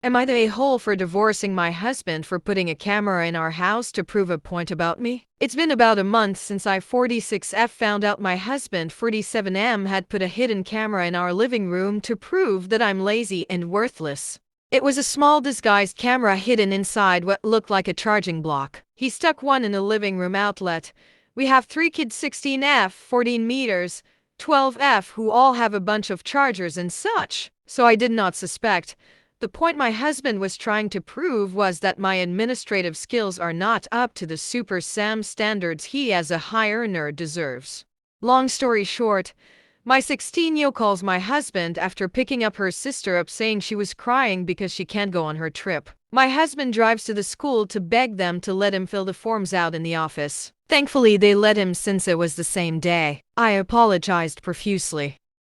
Am I the a-hole for divorcing my husband for putting a camera in our house to prove a point about me? It's been about a month since I 46F found out my husband 47M had put a hidden camera in our living room to prove that I'm lazy and worthless. It was a small disguised camera hidden inside what looked like a charging block. He stuck one in a living room outlet. We have 3 kids, 16F, 14 meters, 12F, who all have a bunch of chargers and such. So I did not suspect. The point my husband was trying to prove was that my administrative skills are not up to the Super Sam standards he as a high earner deserves. Long story short, my 16-year-old calls my husband after picking up her sister up saying she was crying because she can't go on her trip. My husband drives to the school to beg them to let him fill the forms out in the office. Thankfully, they let him since it was the same day. I apologized profusely.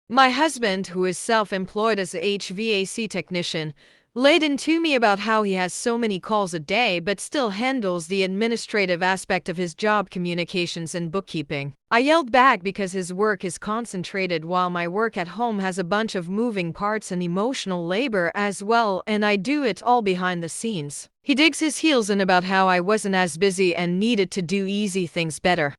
My husband, who is self-employed as a HVAC technician, laid into me about how he has so many calls a day but still handles the administrative aspect of his job, communications and bookkeeping. I yelled back because his work is concentrated while my work at home has a bunch of moving parts and emotional labor as well, and I do it all behind the scenes. He digs his heels in about how I wasn't as busy and needed to do easy things better.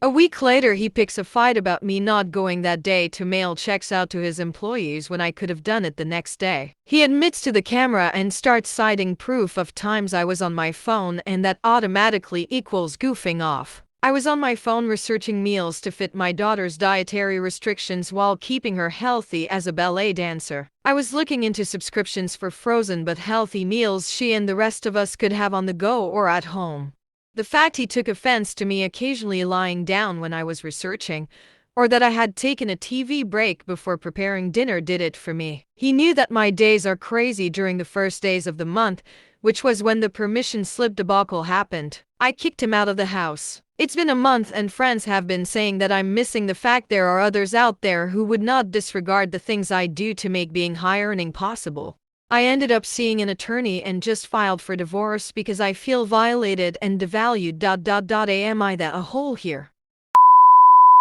A week later, he picks a fight about me not going that day to mail checks out to his employees when I could have done it the next day. He admits to the camera and starts citing proof of times I was on my phone, and that automatically equals goofing off. I was on my phone researching meals to fit my daughter's dietary restrictions while keeping her healthy as a ballet dancer. I was looking into subscriptions for frozen but healthy meals she and the rest of us could have on the go or at home. The fact he took offense to me occasionally lying down when I was researching, or that I had taken a TV break before preparing dinner did it for me. He knew that my days are crazy during the first days of the month, which was when the permission slip debacle happened. I kicked him out of the house. It's been a month and friends have been saying that I'm missing the fact there are others out there who would not disregard the things I do to make being high earning possible. I ended up seeing an attorney and just filed for divorce because I feel violated and devalued. Am I the a-hole here?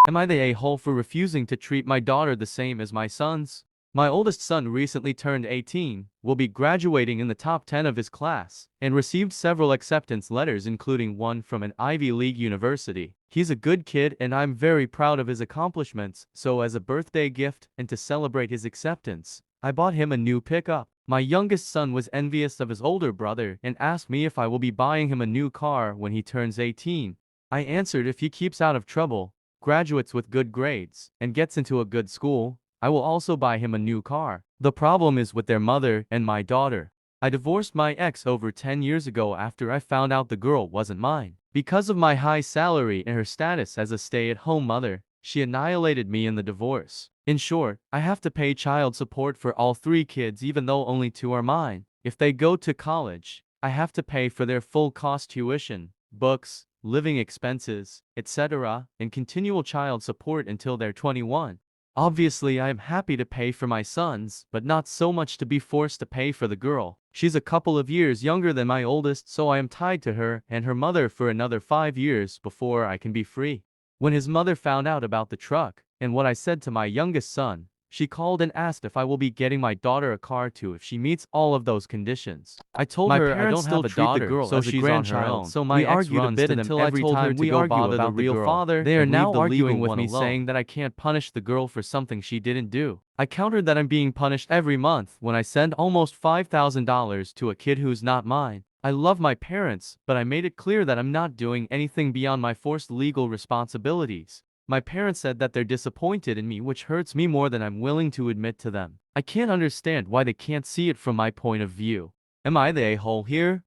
Am I the a-hole for refusing to treat my daughter the same as my sons? My oldest son recently turned 18, will be graduating in the top 10 of his class, and received several acceptance letters including one from an Ivy League university. He's a good kid and I'm very proud of his accomplishments, so as a birthday gift and to celebrate his acceptance, I bought him a new pickup. My youngest son was envious of his older brother and asked me if I will be buying him a new car when he turns 18. I answered if he keeps out of trouble, graduates with good grades, and gets into a good school, I will also buy him a new car. The problem is with their mother and my daughter. I divorced my ex over 10 years ago after I found out the girl wasn't mine. Because of my high salary and her status as a stay-at-home mother, she annihilated me in the divorce. In short, I have to pay child support for all 3 kids even though only 2 are mine. If they go to college, I have to pay for their full cost tuition, books, living expenses, etc., and continual child support until they're 21. Obviously, I am happy to pay for my sons, but not so much to be forced to pay for the girl. She's a couple of years younger than my oldest, so I am tied to her and her mother for another 5 years before I can be free. When his mother found out about the truck, and what I said to my youngest son, she called and asked if I will be getting my daughter a car too if she meets all of those conditions. I told her I don't have a daughter, so she's on her own. So my ex runs to them every time to go bother the real father. They are now arguing with me saying that I can't punish the girl for something she didn't do. I countered that I'm being punished every month when I send almost $5,000 to a kid who's not mine. I love my parents, but I made it clear that I'm not doing anything beyond my forced legal responsibilities. My parents said that they're disappointed in me, which hurts me more than I'm willing to admit to them. I can't understand why they can't see it from my point of view. Am I the a-hole here?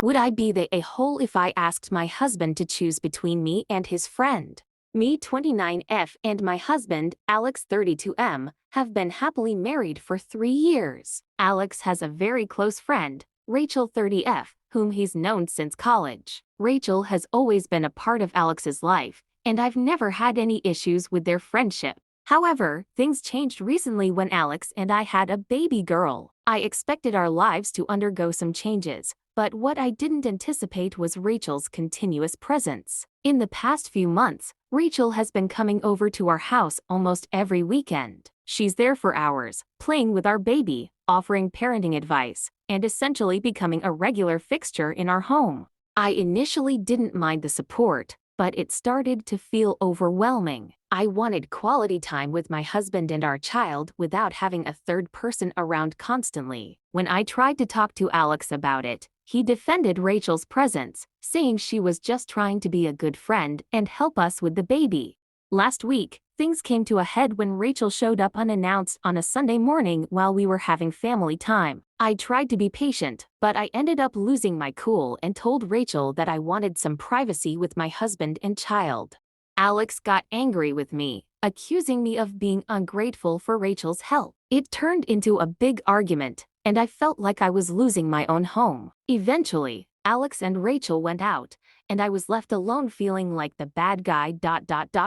Would I be the a-hole if I asked my husband to choose between me and his friend? Me 29F and my husband, Alex 32M, have been happily married for 3 years. Alex has a very close friend, Rachel 30F, whom he's known since college. Rachel has always been a part of Alex's life, and I've never had any issues with their friendship. However, things changed recently when Alex and I had a baby girl. I expected our lives to undergo some changes, but what I didn't anticipate was Rachel's continuous presence. In the past few months, Rachel has been coming over to our house almost every weekend. She's there for hours, playing with our baby, offering parenting advice, and essentially becoming a regular fixture in our home. I initially didn't mind the support, but it started to feel overwhelming. I wanted quality time with my husband and our child without having a third person around constantly. When I tried to talk to Alex about it, he defended Rachel's presence, saying she was just trying to be a good friend and help us with the baby. Last week, things came to a head when Rachel showed up unannounced on a Sunday morning while we were having family time. I tried to be patient, but I ended up losing my cool and told Rachel that I wanted some privacy with my husband and child. Alex got angry with me, accusing me of being ungrateful for Rachel's help. It turned into a big argument, and I felt like I was losing my own home. Eventually, Alex and Rachel went out, and I was left alone feeling like the bad guy.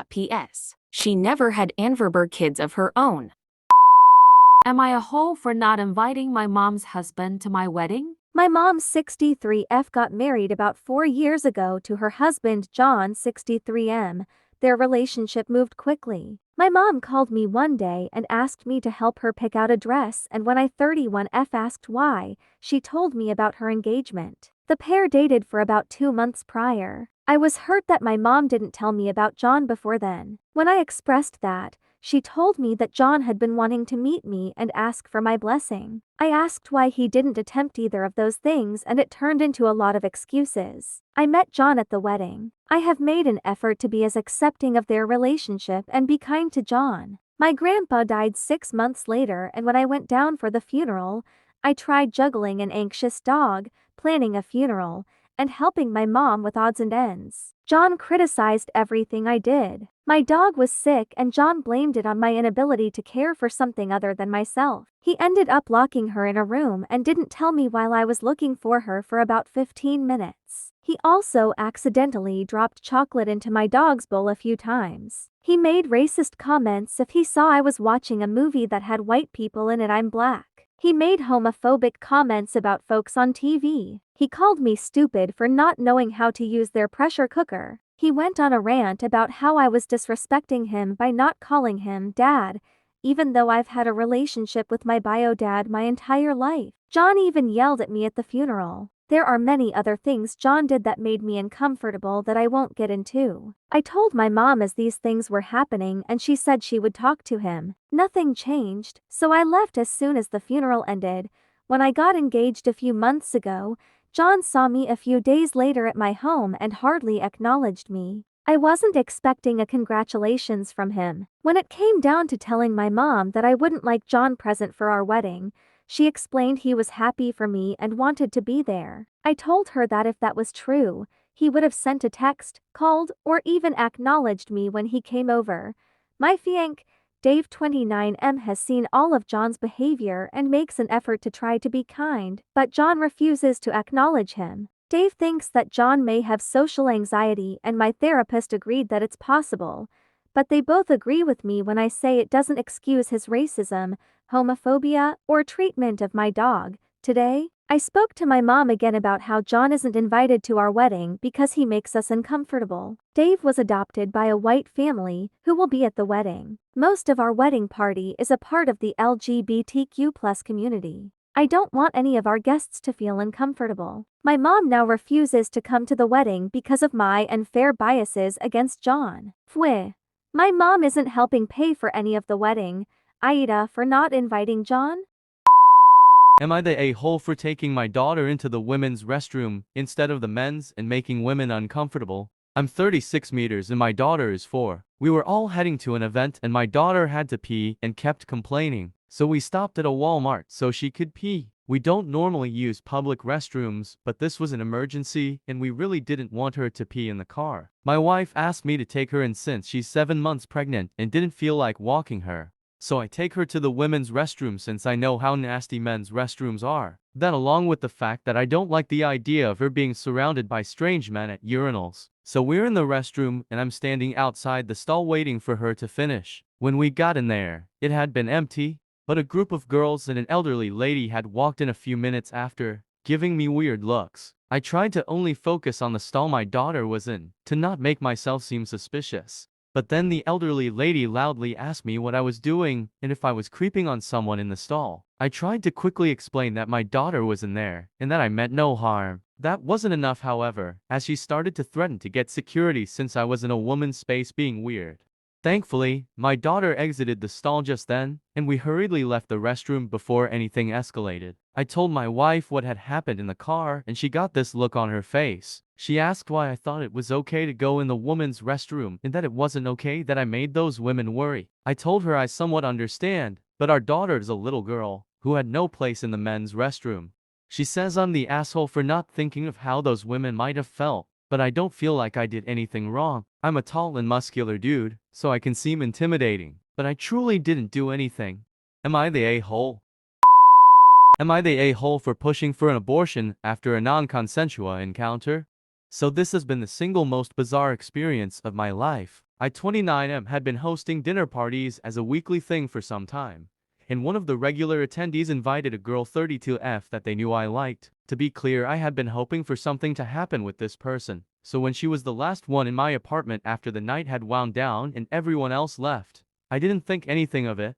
P.S. She never had Anverberg kids of her own. Am I a hoe for not inviting my mom's husband to my wedding? My mom 63F got married about 4 years ago to her husband John 63M. Their relationship moved quickly. My mom called me one day and asked me to help her pick out a dress, and when I 31F asked why, she told me about her engagement. The pair dated for about 2 months prior. I was hurt that my mom didn't tell me about John before then. When I expressed that, she told me that John had been wanting to meet me and ask for my blessing. I asked why he didn't attempt either of those things, and it turned into a lot of excuses. I met John at the wedding. I have made an effort to be as accepting of their relationship and be kind to John. My grandpa died 6 months later, and when I went down for the funeral, I tried juggling an anxious dog, planning a funeral, and helping my mom with odds and ends. John criticized everything I did. My dog was sick and John blamed it on my inability to care for something other than myself. He ended up locking her in a room and didn't tell me while I was looking for her for about 15 minutes. He also accidentally dropped chocolate into my dog's bowl a few times. He made racist comments if he saw I was watching a movie that had white people in it. I'm black. He made homophobic comments about folks on TV. He called me stupid for not knowing how to use their pressure cooker. He went on a rant about how I was disrespecting him by not calling him dad, even though I've had a relationship with my bio dad my entire life. John even yelled at me at the funeral. There are many other things John did that made me uncomfortable that I won't get into. I told my mom as these things were happening and she said she would talk to him. Nothing changed, so I left as soon as the funeral ended. When I got engaged a few months ago, John saw me a few days later at my home and hardly acknowledged me. I wasn't expecting a congratulations from him. When it came down to telling my mom that I wouldn't like John present for our wedding, she explained he was happy for me and wanted to be there. I told her that if that was true, he would have sent a text, called, or even acknowledged me when he came over. My fiancé, Dave 29M, has seen all of John's behavior and makes an effort to try to be kind, but John refuses to acknowledge him. Dave thinks that John may have social anxiety, and my therapist agreed that it's possible, but they both agree with me when I say it doesn't excuse his racism, homophobia, or treatment of my dog. Today, I spoke to my mom again about how John isn't invited to our wedding because he makes us uncomfortable. Dave was adopted by a white family who will be at the wedding. Most of our wedding party is a part of the LGBTQ+ community. I don't want any of our guests to feel uncomfortable. My mom now refuses to come to the wedding because of my unfair biases against John. Pfui. My mom isn't helping pay for any of the wedding. AITH for not inviting John? Am I the a-hole for taking my daughter into the women's restroom instead of the men's and making women uncomfortable? I'm 36 meters and my daughter is 4. We were all heading to an event and my daughter had to pee and kept complaining. So we stopped at a Walmart so she could pee. We don't normally use public restrooms, but this was an emergency and we really didn't want her to pee in the car. My wife asked me to take her in since she's 7 months pregnant and didn't feel like walking her. So I take her to the women's restroom since I know how nasty men's restrooms are. That along with the fact that I don't like the idea of her being surrounded by strange men at urinals. So we're in the restroom and I'm standing outside the stall waiting for her to finish. When we got in there, it had been empty, but a group of girls and an elderly lady had walked in a few minutes after, giving me weird looks. I tried to only focus on the stall my daughter was in, to not make myself seem suspicious. But then the elderly lady loudly asked me what I was doing and if I was creeping on someone in the stall. I tried to quickly explain that my daughter was in there and that I meant no harm. That wasn't enough, however, as she started to threaten to get security since I was in a woman's space being weird. Thankfully, my daughter exited the stall just then, and we hurriedly left the restroom before anything escalated. I told my wife what had happened in the car, and she got this look on her face. She asked why I thought it was okay to go in the woman's restroom, and that it wasn't okay that I made those women worry. I told her I somewhat understand, but our daughter is a little girl who had no place in the men's restroom. She says I'm the asshole for not thinking of how those women might have felt. But I don't feel like I did anything wrong. I'm a tall and muscular dude, so I can seem intimidating. But I truly didn't do anything. Am I the a-hole? Am I the a-hole for pushing for an abortion after a non-consensual encounter? So this has been the single most bizarre experience of my life. I 29M had been hosting dinner parties as a weekly thing for some time. And one of the regular attendees invited a girl 32F that they knew I liked. To be clear, I had been hoping for something to happen with this person. So when she was the last one in my apartment after the night had wound down and everyone else left, I didn't think anything of it.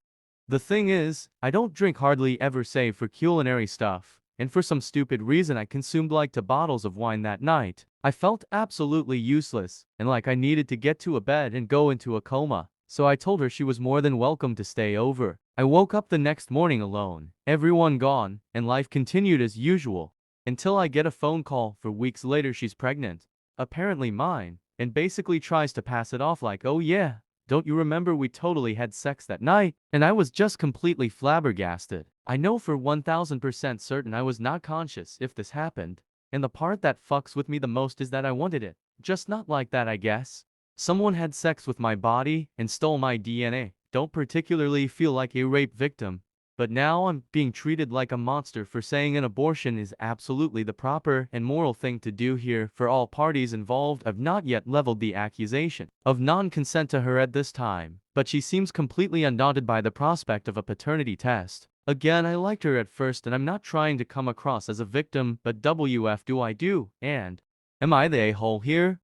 The thing is, I don't drink hardly ever save for culinary stuff, and for some stupid reason I consumed like 2 bottles of wine that night. I felt absolutely useless, and like I needed to get to a bed and go into a coma. So I told her she was more than welcome to stay over. I woke up the next morning alone, everyone gone, and life continued as usual. Until I get a phone call for weeks later she's pregnant, apparently mine, and basically tries to pass it off like, oh yeah, don't you remember we totally had sex that night? And I was just completely flabbergasted. I know for 1000% certain I was not conscious if this happened, and the part that fucks with me the most is that I wanted it. Just not like that, I guess. Someone had sex with my body and stole my DNA. Don't particularly feel like a rape victim, but now I'm being treated like a monster for saying an abortion is absolutely the proper and moral thing to do here for all parties involved. I've not yet leveled the accusation of non-consent to her at this time, but she seems completely undaunted by the prospect of a paternity test. Again, I liked her at first and I'm not trying to come across as a victim, but WF do I do, and am I the a-hole here?